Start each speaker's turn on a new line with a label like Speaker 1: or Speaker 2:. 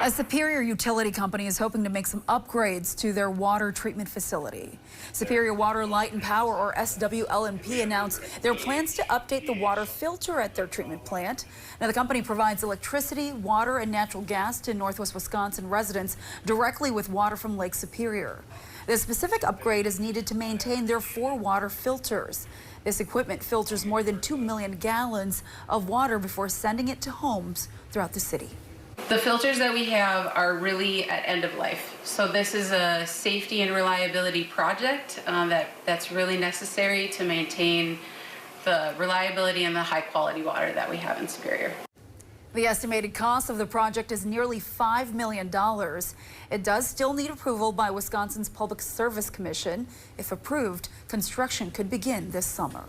Speaker 1: A Superior utility company is hoping to make some upgrades to their water treatment facility. Superior Water, Light and Power, or SWL&P, announced their plans to update the water filter at their treatment plant. Now, the company provides electricity, water, and natural gas to Northwest Wisconsin residents directly with water from Lake Superior. The specific upgrade is needed to maintain their 4 water filters. This equipment filters more than 2 million gallons of water before sending it to homes throughout the city.
Speaker 2: The filters that we have are really at end of life. So this is a safety and reliability project that's really necessary to maintain the reliability and the high quality water that we have in Superior.
Speaker 1: The estimated cost of the project is nearly $5 million. It does still need approval by Wisconsin's Public Service Commission. If approved, construction could begin this summer.